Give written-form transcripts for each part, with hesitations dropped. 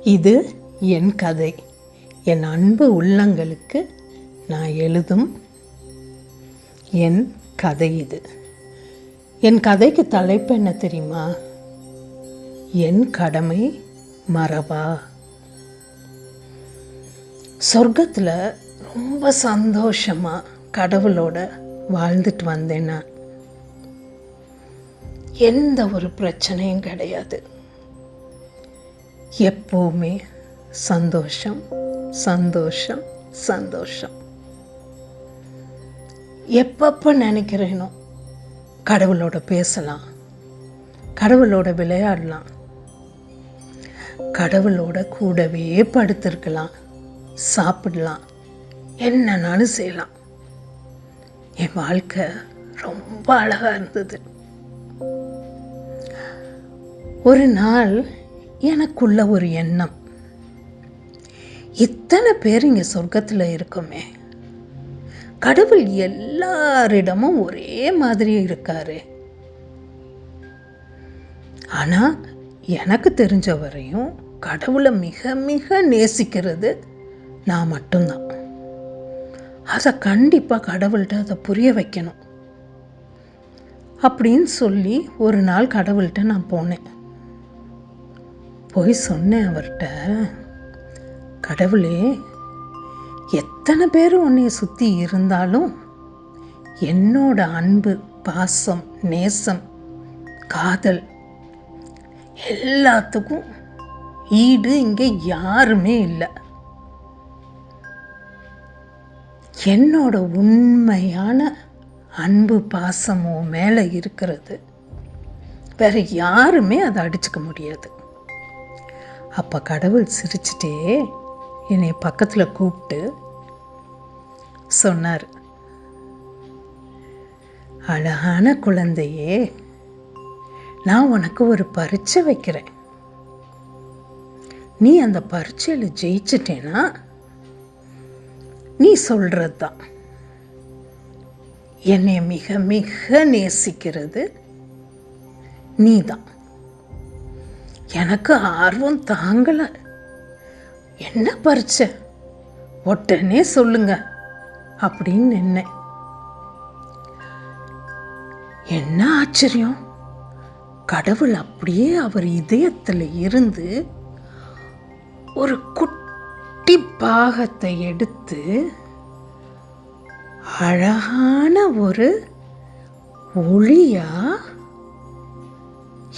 இது என் கதை. என் அன்பு உள்ளங்களுக்கு நான் எழுதும் என் கதை இது. என் கதைக்கு தலைப்பு என்ன தெரியுமா? என் கடமை மறவா. சொர்க்கத்தில் ரொம்ப சந்தோஷமாக கடவுளோட வாழ்ந்துட்டு வந்தேன் நான். எந்த ஒரு பிரச்சனையும் கிடையாது. எப்போவுமே சந்தோஷம் சந்தோஷம் சந்தோஷம். எப்பப்போ நினைக்கிறேனோ கடவுளோட பேசலாம், கடவுளோட விளையாடலாம், கடவுளோட கூடவே படுத்திருக்கலாம், சாப்பிடலாம், என்னன்னாலும் செய்யலாம். என் வாழ்க்கை ரொம்ப அழகாக இருந்தது. ஒரு நாள் எனக்குள்ள ஒரு எண்ணம், இத்தனை பேர் இங்கே சொர்க்கத்தில் இருக்கோமே, கடவுள் எல்லாரிடமும் ஒரே மாதிரி இருக்காரு. ஆனால் எனக்கு தெரிஞ்ச வரையும் கடவுளை மிக மிக நேசிக்கிறது நான் மட்டும்தான். அதை கண்டிப்பாக கடவுள்கிட்ட அதை புரிய வைக்கணும் அப்படின்னு சொல்லி ஒரு நாள் கடவுள்கிட்ட நான் போனேன். போய் சொன்னேன் அவர்கிட்ட, கடவுளே, எத்தனை பேர் உன்னைய சுற்றி இருந்தாலும் என்னோட அன்பு, பாசம், நேசம், காதல் எல்லாத்துக்கும் ஈடு இங்கே யாருமே இல்லை. என்னோட உண்மையான அன்பு பாசமோ மேலே இருக்கிறது வேற யாருமே அதை அடிச்சுக்க முடியாது. அப்போ கடவுள் சிரிச்சிட்டே என்னை பக்கத்தில் கூப்பிட்டு சொன்னார், அழகான குழந்தையே, நான் உனக்கு ஒரு பரீட்சை வைக்கிறேன். நீ அந்த பரீட்சையில் ஜெயிச்சிட்டேன்னா நீ சொல்கிறது தான். என்னை மிக மிக நேசிக்கிறது நீ தான். எனக்கு ஆர்வம் தாங்கலை. என்ன பரீட்சை, உடனே சொல்லுங்க அப்படின்னு நின்னேன். என்ன ஆச்சரியம், கடவுள் அப்படியே அவர் இதயத்தில் இருந்து ஒரு குட்டி பாகத்தை எடுத்து அழகான ஒரு ஒளியா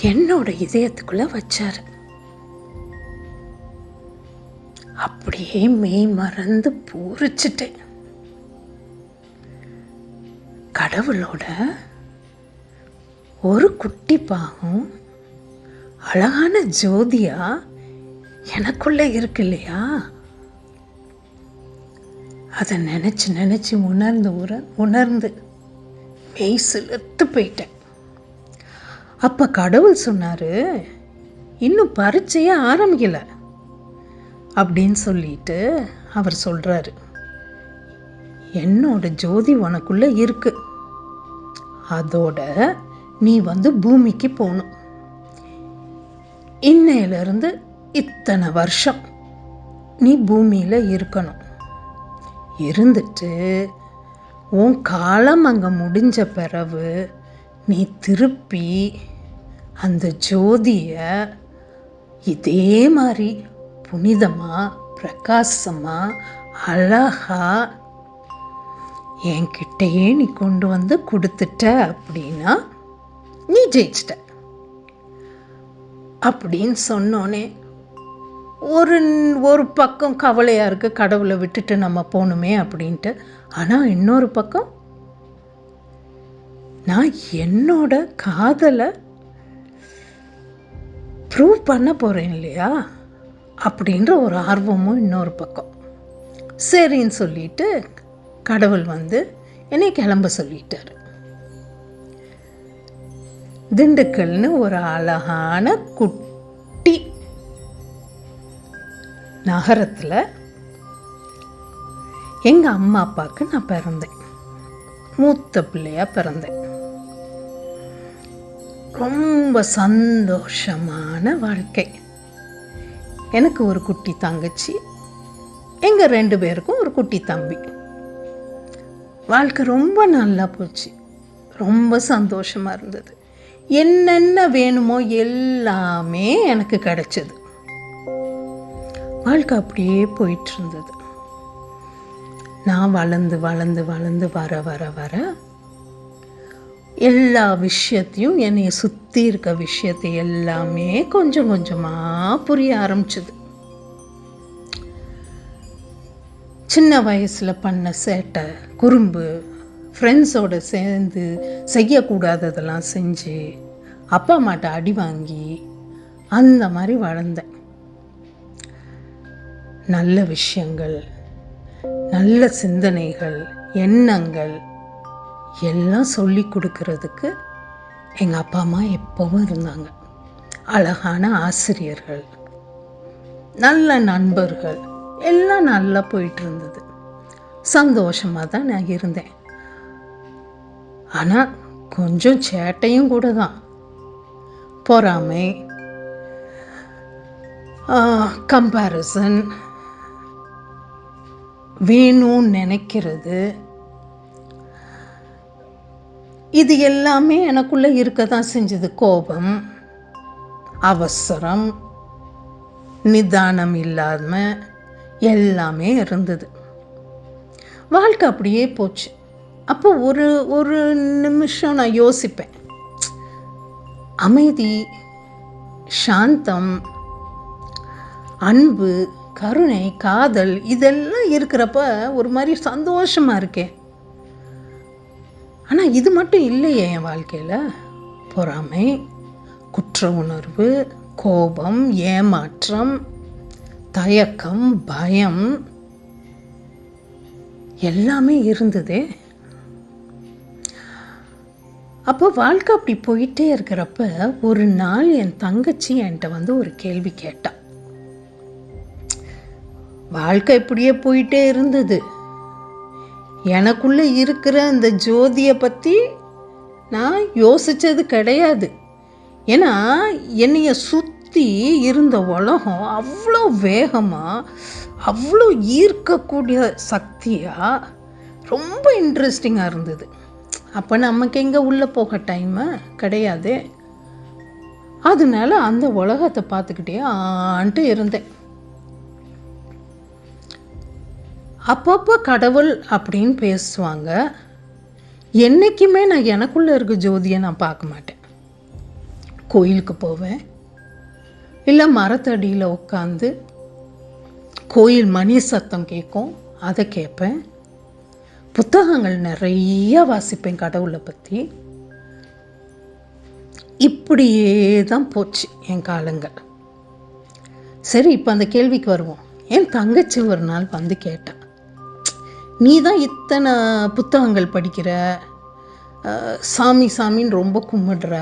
என்னோட இதயத்துக்குள்ள வச்சார். அப்படியே மெய் மறந்து பூரிச்சிட்டேன். கடவுளோட ஒரு குட்டி பாகம் அழகான ஜோதியா எனக்குள்ள இருக்கு இல்லையா? அதை நினைச்சு நினைச்சு உணர்ந்து மெய் சிலிர்த்து போயிட்டேன். அப்போ கடவுள் சொன்னார், இன்னும் பரீட்சையே ஆரம்பிக்கலை அப்படின்னு சொல்லிட்டு அவர் சொல்கிறாரு, என்னோட ஜோதி உனக்குள்ளே இருக்கு, அதோட நீ பூமிக்கு போகணும். இன்னையிலிருந்து இத்தனை வருஷம் நீ பூமியில் இருக்கணும். இருந்துட்டு உன் காலம் அங்கே முடிஞ்ச பிறகு நீ திருப்பி அந்த ஜோதியை இதே மாதிரி புனிதமாக, பிரகாசமாக, அழகா என்கிட்டயே நீ கொண்டு கொடுத்துட்ட அப்படின்னா நீ ஜெயிச்சிட்ட அப்படின்னு சொன்னோன்னே ஒரு பக்கம் கவலையாக இருக்குது, கடவுளை விட்டுட்டு நம்ம போகணுமே அப்படின்ட்டு. ஆனால் இன்னொரு பக்கம் நான் என்னோட காதலை ப்ரூவ் பண்ண போகிறேன் இல்லையா அப்படின்ற ஒரு ஆர்வமும் இன்னொரு பக்கம். சரின்னு சொல்லிட்டு கடவுள் என்னை கிளம்ப சொல்லிட்டார். திண்டுக்கல்னு ஒரு அழகான குட்டி நகரத்தில் எங்கள் அம்மா அப்பாவுக்கு நான் பிறந்தேன். மூத்த பிள்ளையாக பிறந்தேன். ரொம்ப சந்தோஷமான வாழ்க்கை. எனக்கு ஒரு குட்டி தங்கச்சி, எங்கள் 2 பேருக்கும் ஒரு குட்டி தம்பி. வாழ்க்கை ரொம்ப நல்லா போச்சு, ரொம்ப சந்தோஷமாக இருந்தது. என்னென்ன வேணுமோ எல்லாமே எனக்கு கிடைச்சது. வாழ்க்கை அப்படியே போயிட்டு இருந்தது. நான் வளர்ந்து வளர்ந்து வளர்ந்து வர வர வர எல்லா விஷயத்தையும், என்னை சுற்றி இருக்க விஷயத்தை எல்லாமே கொஞ்சம் கொஞ்சமாக புரிய ஆரம்பிச்சுது. சின்ன வயசில் பண்ண சேட்டை, குறும்பு, ஃப்ரெண்ட்ஸோடு சேர்ந்து செய்யக்கூடாததெல்லாம் செஞ்சு அப்பா அம்மாட்ட அடி வாங்கி அந்த மாதிரி வளர்ந்தேன். நல்ல விஷயங்கள், நல்ல சிந்தனைகள், எண்ணங்கள் எல்லாம் சொல்லி கொடுக்கறதுக்கு எங்கள் அப்பா அம்மா எப்பவும் இருந்தாங்க. அழகான ஆசிரியர்கள், நல்ல நண்பர்கள், எல்லாம் நல்லா போயிட்டு இருந்தது. சந்தோஷமாக தான் நான் இருந்தேன். ஆனால் கொஞ்சம் சேட்டையும் கூட தான். பொறாமை, கம்பேரிசன், வேணும்னு நினைக்கிறது, இது எல்லாமே எனக்குள்ளே இருக்க தான் செஞ்சது. கோபம், அவசரம், நிதானம் இல்லாமல் எல்லாமே இருந்தது. வாழ்க்கை அப்படியே போச்சு. அப்போ ஒரு நிமிஷம் நான் யோசிப்பேன். அமைதி, சாந்தம், அன்பு, கருணை, காதல் இதெல்லாம் இருக்கிறப்ப ஒரு மாதிரி சந்தோஷமாக இருக்கேன். ஆனால் இது மட்டும் இல்லையே என் வாழ்க்கையில். பொறாமை, குற்ற உணர்வு, கோபம், ஏமாற்றம், தயக்கம், பயம் எல்லாமே இருந்ததே. அப்போ வாழ்க்கை அப்படி போயிட்டே இருக்கிறப்ப ஒரு நாள் என் தங்கச்சி என்கிட்ட ஒரு கேள்வி கேட்டா. வாழ்க்கை இப்படியே போயிட்டே இருந்தது. எனக்குள்ளே இருக்கிற அந்த ஜோதியை பற்றி நான் யோசித்தது கிடையாது. ஏன்னா என்னைய சுற்றி இருந்த உலகம் அவ்வளோ வேகமாக, அவ்வளோ ஈர்க்கக்கூடிய சக்தியாக, ரொம்ப இன்ட்ரெஸ்டிங்காக இருந்தது. அப்போ நமக்கு எங்கே உள்ளே போக டைமு கிடையாது. அதனால அந்த உலகத்தை பார்த்துக்கிட்டே ஆன்ட்டு இருந்தேன். அப்பப்போ கடவுள் அப்படின்னு பேசுவாங்க. என்றைக்குமே நான் எனக்குள்ளே இருக்க ஜோதியை நான் பார்க்க மாட்டேன். கோயிலுக்கு போவேன், இல்லை மரத்தடியில் உட்காந்து கோயில் மணி சத்தம் கேட்கும், அதை கேட்பேன். புத்தகங்கள் நிறைய வாசிப்பேன் கடவுளை பற்றி. இப்படியே தான் போச்சு என் காலங்கள். சரி, இப்போ அந்த கேள்விக்கு வருவோம். என் தங்கச்சி ஒரு நாள் வந்து கேட்டான், நீ தான் இத்தனை புத்தகங்கள் படிக்கிற, சாமி சாமின்னு ரொம்ப கும்பிடுற,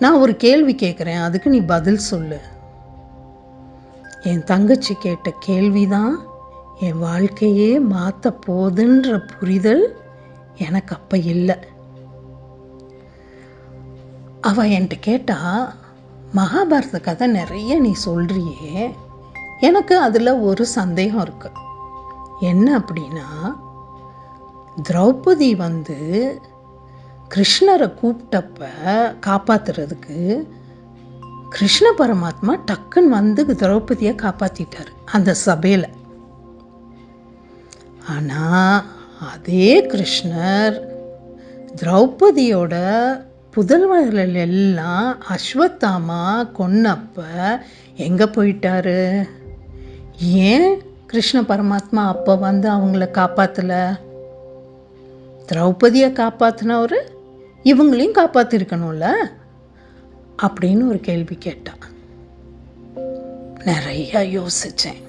நான் ஒரு கேள்வி கேட்குறேன், அதுக்கு நீ பதில் சொல்லு. என் தங்கச்சி கேட்ட கேள்விதான் என் வாழ்க்கையே மாற்ற போகுதுன்ற புரிதல் எனக்கு அப்போ இல்லை. அவள் என்கிட்ட கேட்டா, மகாபாரத கதை நிறைய நீ சொல்கிறியே, எனக்கு அதில் ஒரு சந்தேகம் இருக்கு. என்ன அப்படின்னா, திரௌபதி கிருஷ்ணரை கூப்பிட்டப்ப காப்பாற்றுறதுக்கு கிருஷ்ண பரமாத்மா டக்குன்னு திரௌபதியை காப்பாற்றிட்டார் அந்த சபையில். ஆனால் அதே கிருஷ்ணர் திரௌபதியோட புதல்வர்கள் எல்லாம் அஸ்வத்தாமா கொன்னப்ப எங்கே போயிட்டாரு? ஏன் கிருஷ்ண பரமாத்மா அப்போ அவங்கள காப்பாற்றலை? திரௌபதியை காப்பாற்றினவர் இவங்களையும் காப்பாற்றிருக்கணும்ல அப்படின்னு ஒரு கேள்வி கேட்டான். நிறையா யோசித்தேன்.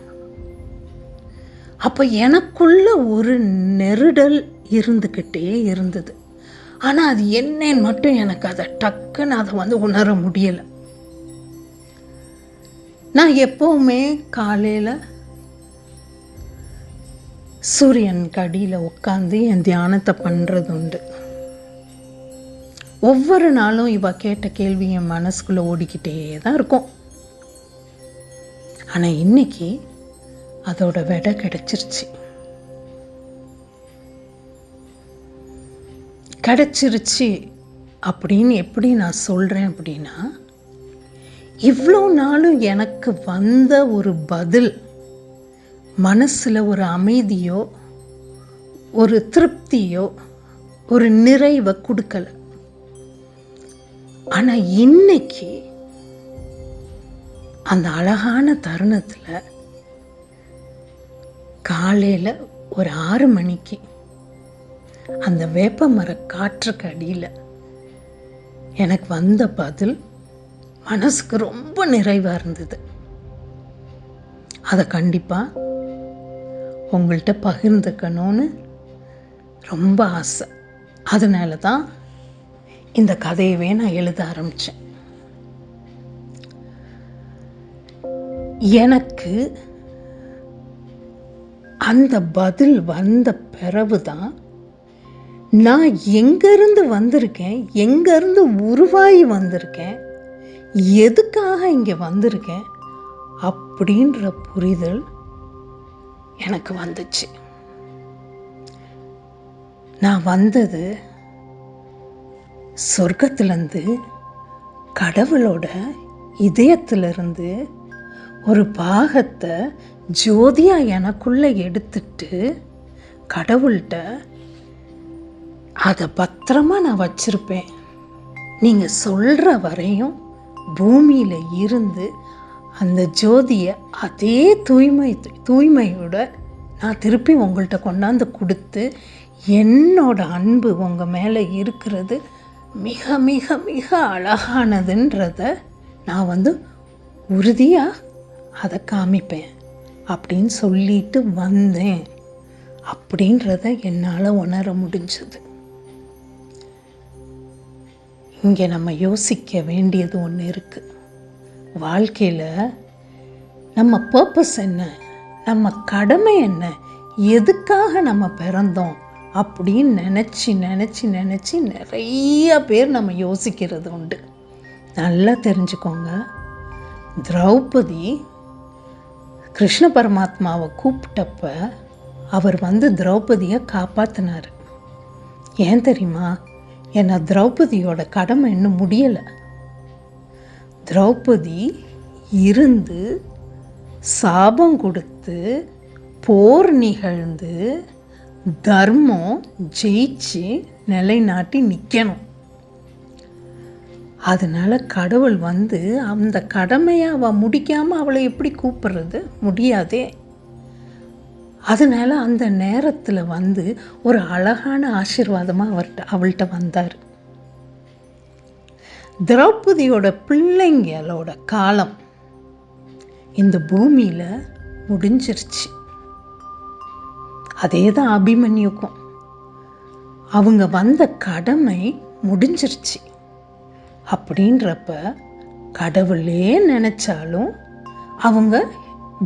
அப்போ எனக்குள்ள ஒரு நெருடல் இருந்துக்கிட்டே இருந்தது. ஆனால் அது என்னன்னு மட்டும் எனக்கு அதை டக்குன்னு அதை உணர முடியலை. நான் எப்போவுமே காலையில் சூரியன் கடியில் உட்காந்து என் தியானத்தை பண்ணுறது உண்டு. ஒவ்வொரு நாளும் இவ கேட்ட கேள்வி என் மனசுக்குள்ளே ஓடிக்கிட்டே தான் இருக்கும். ஆனால் இன்னைக்கு அதோட விடை கிடைச்சிருச்சு அப்படின்னு எப்படி நான் சொல்கிறேன் அப்படின்னா, இவ்வளோ நாளும் எனக்கு வந்த ஒரு பதில் மனசில் ஒரு அமைதியோ ஒரு திருப்தியோ ஒரு நிறைவை கொடுக்கல. ஆனால் இன்னைக்கு அந்த அழகான தருணத்தில் காலையில் ஒரு 6 மணிக்கு அந்த வேப்பமர காற்றுக்கு அடியில் எனக்கு வந்த பதில் மனசுக்கு ரொம்ப நிறைவாக இருந்தது. அதை கண்டிப்பாக உங்கள்கிட்ட பகிர்ந்துக்கணும்னு ரொம்ப ஆசை. அதனால தான் இந்த கதையவே நான் எழுத ஆரம்பித்தேன். எனக்கு அந்த பதில் வந்த பிறகு தான் நான் எங்கேருந்து வந்திருக்கேன், எங்கேருந்து உருவாகி வந்திருக்கேன், எதுக்காக இங்கே வந்திருக்கேன் அப்படின்ற புரிதல் எனக்கு வந்துச்சு. நான் வந்தது சொர்க்கத்திலேருந்து, கடவுளோட இதயத்திலிருந்து ஒரு பாகத்தை ஜோதியாக எனக்குள்ளே எடுத்துட்டு கடவுள்கிட்ட அதை பத்திரமா நான் வச்சிருப்பேன், நீங்கள் சொல்கிற வரையும் பூமியில் இருந்து அந்த ஜோதியை அதே தூய்மையோட நான் திருப்பி உங்கள்கிட்ட கொண்டாந்து கொடுத்து என்னோட அன்பு உங்கள் மேலே இருக்கிறது மிக மிக மிக அழகானதுன்றத நான் உறுதியாக அதை காமிப்பேன் அப்படின்னு சொல்லிட்டு வந்தேன் அப்படின்றத என்னால் உணர முடிஞ்சது. இங்கே நம்ம யோசிக்க வேண்டியது ஒன்று இருக்குது. வாழ்க்கையில் நம்ம பர்பஸ் என்ன, நம்ம கடமை என்ன, எதுக்காக நம்ம பிறந்தோம் அப்படின்னு நினச்சி நினச்சி நினச்சி நிறைய பேர் நம்ம யோசிக்கிறது உண்டு. நல்லா தெரிஞ்சுக்கோங்க, திரௌபதி கிருஷ்ண பரமாத்மாவை கூப்பிட்டப்ப அவர் திரௌபதியை காப்பாற்றினார். ஏன் தெரியுமா? ஏன்னா திரௌபதியோட கடமை இன்னும் முடியலை. திரௌபதி இருந்து சாபம் கொடுத்து போர் நிகழ்ந்து தர்மம் ஜெயிச்சு நிலைநாட்டி நிற்கணும். அதனால கடவுள் அந்த கடமையை அவள் முடிக்காமல் அவளை எப்படி கூப்பிடுறது? முடியாதே. அதனால அந்த நேரத்தில் ஒரு அழகான ஆசீர்வாதமாக அவள்கிட்ட வந்தார். திரௌபதியோட பிள்ளைங்களோட காலம் இந்த பூமியில் முடிஞ்சிருச்சு. அதே தான் அபிமன்யுக்கும். அவங்க வந்த கடமை முடிஞ்சிருச்சு. அப்படின்றப்ப கடவுளே நினச்சாலும் அவங்க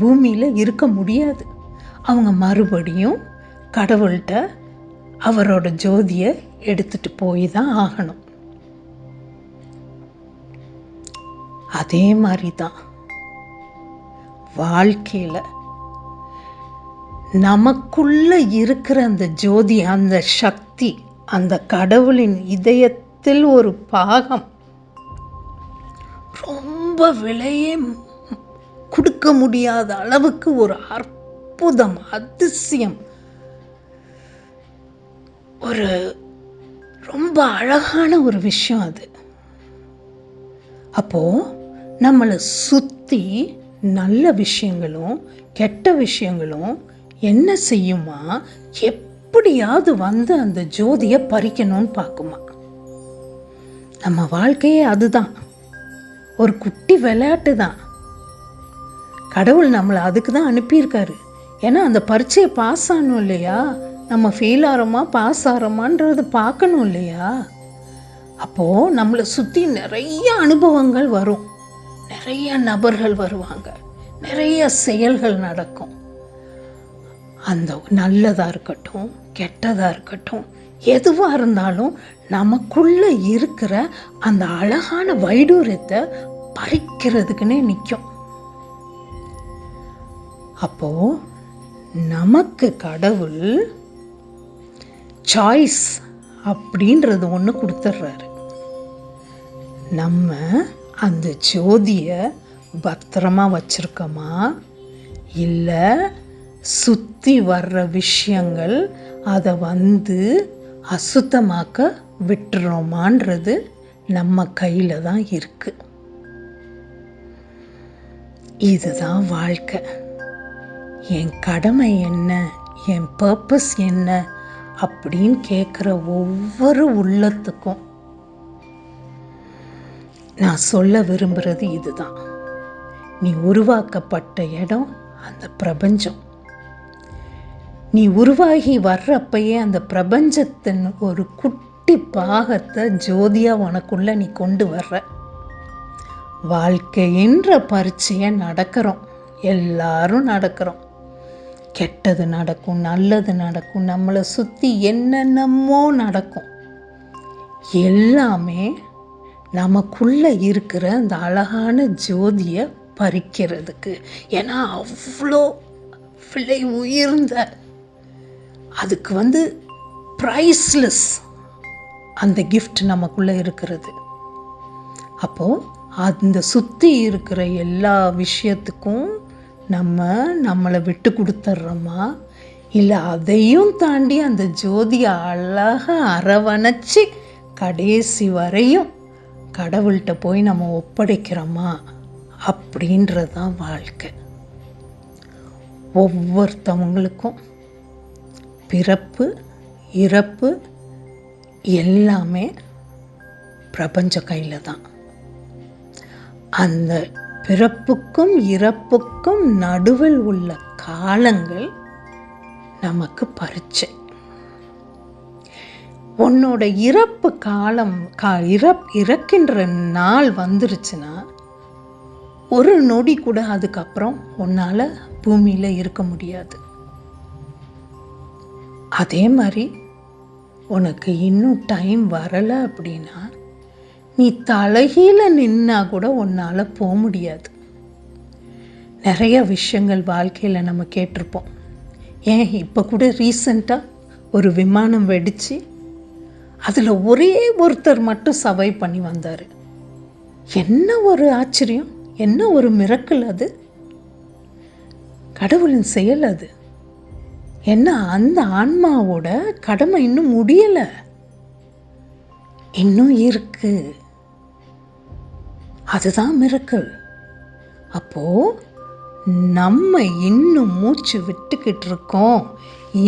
பூமியில் இருக்க முடியாது. அவங்க மறுபடியும் கடவுள்கிட்ட அவரோட ஜோதியை எடுத்துட்டு போய் தான் ஆகணும். அதே மாதிரி தான் வாழ்க்கையில் நமக்குள்ள இருக்கிற அந்த ஜோதி, அந்த சக்தி, அந்த கடவுளின் இதயத்தில் ஒரு பாகம் ரொம்ப விலையே கொடுக்க முடியாத அளவுக்கு ஒரு அற்புதம், அதிசயம், ஒரு ரொம்ப அழகான ஒரு விஷயம் அது. அப்போ நம்மளை சுற்றி நல்ல விஷயங்களும் கெட்ட விஷயங்களும் என்ன செய்யுமா, எப்படியாவது அந்த ஜோதியை பறிக்கணும்னு பார்க்குமா. நம்ம வாழ்க்கையே அதுதான், ஒரு குட்டி விளையாட்டு தான். கடவுள் நம்மளை அதுக்கு தான் அனுப்பியிருக்காரு. ஏன்னா அந்த பரீட்சையை பாஸ் ஆகணும் இல்லையா, நம்ம ஃபெயில் ஆகிறோமா பாஸ் ஆகிறோமான்றது பார்க்கணும் இல்லையா. அப்போது நம்மளை சுற்றி நிறைய அனுபவங்கள் வரும், நிறைய நபர்கள் வருவாங்க, நிறைய செயல்கள் நடக்கும். அந்த நல்லதாக இருக்கட்டும் கெட்டதாக இருக்கட்டும் எதுவாக இருந்தாலும் நமக்குள்ள இருக்கிற அந்த அழகான வைடூரியத்தை பறிக்கிறதுக்குன்னே நிற்கும். அப்போது நமக்கு கடவுள் சாய்ஸ் அப்படின்றது ஒன்று கொடுத்துட்றாரு. நம்ம அந்த ஜோதியை பத்திரமா வச்சுருக்கோமா, இல்லை சுற்றி வர்ற விஷயங்கள் அதை அசுத்தமாக்க விட்டுறோமான்றது நம்ம கையில் தான் இருக்கு. இதுதான் வாழ்க்கை. என் கடமை என்ன, என் பர்பஸ் என்ன அப்படின்னு கேட்குற ஒவ்வொரு உள்ளத்துக்கும் நான் சொல்ல விரும்புகிறது இதுதான். நீ உருவாக்கப்பட்ட இடம் அந்த பிரபஞ்சம். நீ உருவாகி வர்றப்பயே அந்த பிரபஞ்சத்தின் ஒரு குட்டி பாகத்தை ஜோதியாக உனக்குள்ள நீ கொண்டு வர்ற. வாழ்க்கை என்ற பரீட்சையை நடக்கிறோம், எல்லாரும் நடக்கிறோம். கெட்டது நடக்கும், நல்லது நடக்கும், நம்மளை சுற்றி என்னென்னமோ நடக்கும். எல்லாமே நமக்குள்ளே இருக்கிற அந்த அழகான ஜோதியை பறிக்கிறதுக்கு. ஏன்னா அவ்வளோ விலை உயர்ந்த, அதுக்கு ப்ரைஸ்லெஸ் அந்த கிஃப்ட் நமக்குள்ளே இருக்கிறது. அப்போது அந்த சுற்றி இருக்கிற எல்லா விஷயத்துக்கும் நம்மளை விட்டு கொடுத்துட்றோமா, இல்லை அதையும் தாண்டி அந்த ஜோதியை அழகாக அரவணைச்சி கடைசி வரையும் கடவுள்கிட்ட போய் நம்ம ஒப்படைக்கிறோமா அப்படின்றது தான் வாழ்க்கை. ஒவ்வொருத்தவங்களுக்கும் பிறப்பு இறப்பு எல்லாமே பிரபஞ்ச கையில் தான். அந்த பிறப்புக்கும் இறப்புக்கும் நடுவில் உள்ள காலங்கள் நமக்கு பரீட்சை. உன்னோட இறப்பு காலம் இறக்கின்ற நாள் வந்துருச்சுன்னா ஒரு நொடி கூட அதுக்கப்புறம் உன்னால் பூமியில் இருக்க முடியாது. அதே மாதிரி உனக்கு இன்னும் டைம் வரலை அப்படின்னா நீ தலைகீழ நின்னா கூட உன்னால் போக முடியாது. நிறைய விஷயங்கள் வாழ்க்கையில் நம்ம கேட்டிருப்போம். ஏன் இப்போ கூட ரீசண்டாக ஒரு விமானம் வெடித்து அதில் ஒரே ஒருத்தர் மட்டும் சர்வை பண்ணி வந்தார். என்ன ஒரு ஆச்சரியம், என்ன ஒரு மிரக்கல்! அது கடவுளின் செயல். அது என்ன, அந்த ஆன்மாவோட கடமை இன்னும் முடியலை, இன்னும் இருக்கு. அதுதான் மிரக்கல். அப்போ நம்ம இன்னும் மூச்சு விட்டுக்கிட்டு இருக்கோம்,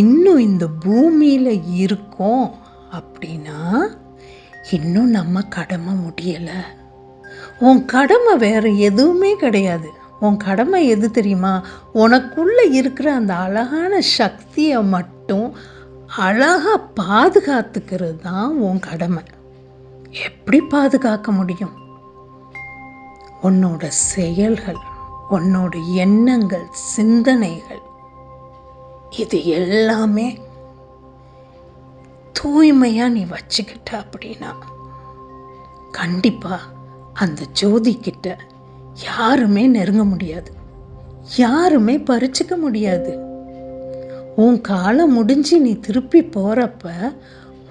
இன்னும் இந்த பூமியில் இருக்கோம் அப்படின்னா இன்னும் நம்ம கடமை முடியலை. உன் கடமை வேற எதுவுமே கிடையாது. உன் கடமை எது தெரியுமா? உனக்குள்ளே இருக்கிற அந்த அழகான சக்தியை மட்டும் அழகாக பாதுகாத்துக்கிறது தான் உன் கடமை. எப்படி பாதுகாக்க முடியும்? உன்னோட செயல்கள், உன்னோட எண்ணங்கள், சிந்தனைகள், இது எல்லாமே தூய்மையாக நீ வச்சுக்கிட்ட அப்படின்னா கண்டிப்பாக அந்த ஜோதிக்கிட்ட யாருமே நெருங்க முடியாது, யாருமே பறிச்சுக்க முடியாது. உன் காலம் முடிஞ்சு நீ திருப்பி போகிறப்ப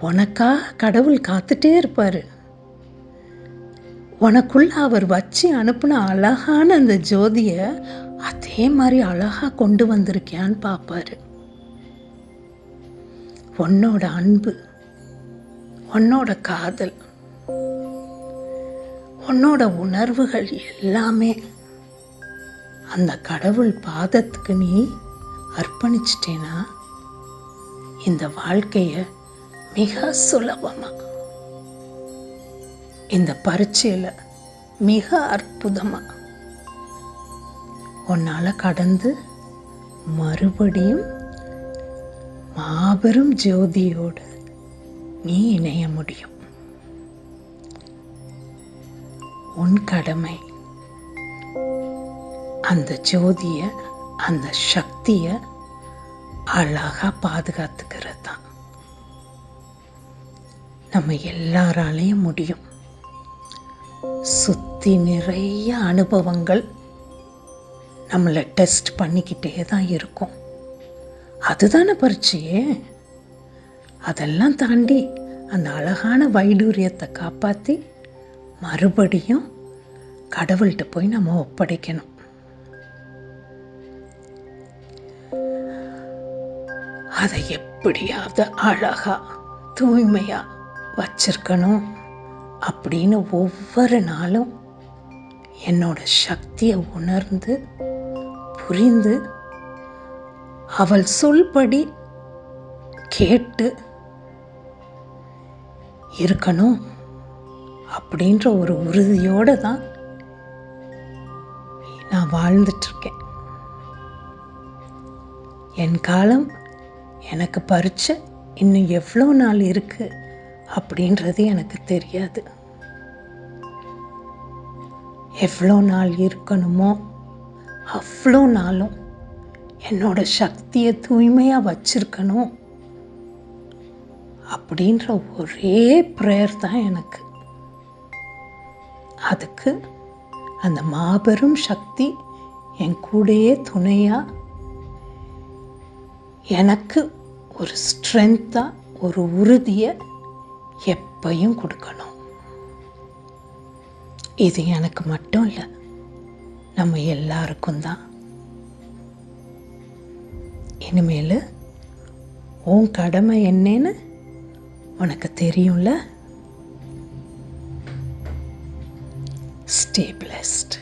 உனக்காக கடவுள் காத்துட்டே இருப்பார். உனக்குள்ள அவர் வச்சு அனுப்புன அழகான அந்த ஜோதியை அதே மாதிரி அழகாக கொண்டு வந்திருக்கியான்னு பார்ப்பாரு. உன்னோட அன்பு, உன்னோட காதல், உன்னோட உணர்வுகள் எல்லாமே அந்த கடவுள் பாதத்துக்கு நீ அர்ப்பணிச்சிட்டேனா இந்த வாழ்க்கையை மிக சுலபமாக, இந்த பரீட்சையில் மிக அற்புதமாக உன்னால் கடந்து மறுபடியும் மாபெரும் ஜோதியோடு நீ இணைய முடியும். உன் கடமை அந்த ஜோதியை, அந்த சக்தியை அழகாக பாதுகாத்துக்கிறது தான். நம்ம எல்லாராலையும் முடியும். சுற்றி நிறைய அனுபவங்கள் நம்மளை டெஸ்ட் பண்ணிக்கிட்டே தான் இருக்கும். அதுதானே பரீட்சையே. அதெல்லாம் தாண்டி அந்த அழகான வைடூரியத்தை காப்பாற்றி மறுபடியும் கடவுள்கிட்ட போய் நம்ம ஒப்படைக்கணும். அதை எப்படியாவது அழகா தூய்மையா வச்சிருக்கணும் அப்படின்னு ஒவ்வொரு நாளும் என்னோட சக்தியை உணர்ந்து புரிந்து அவள் சொல்படி கேட்டு இருக்கணும் அப்படின்ற ஒரு உறுதியோடு தான் நான் வாழ்ந்துட்டுருக்கேன். என் காலம் எனக்கு பரீட்சை இன்னும் எவ்வளோ நாள் இருக்குது அப்படின்றது எனக்கு தெரியாது. எவ்வளோ நாள் இருக்கணுமோ அவ்வளோ நாளும் என்னோட சக்தியை தூய்மையாக வச்சிருக்கணும் அப்படின்ற ஒரே ப்ரேயர் தான் எனக்கு. அதுக்கு அந்த மாபெரும் சக்தி என் கூடயே துணையாக எனக்கு ஒரு ஸ்ட்ரென்த்தாக ஒரு உறுதியை எப்பையும் கொடுக்கணும். இது எனக்கு மட்டும் இல்லை, நம்ம எல்லாருக்கும் தான். இனிமேல் உன் கடமை என்னன்னு உனக்கு தெரியும்ல. Stay blessed.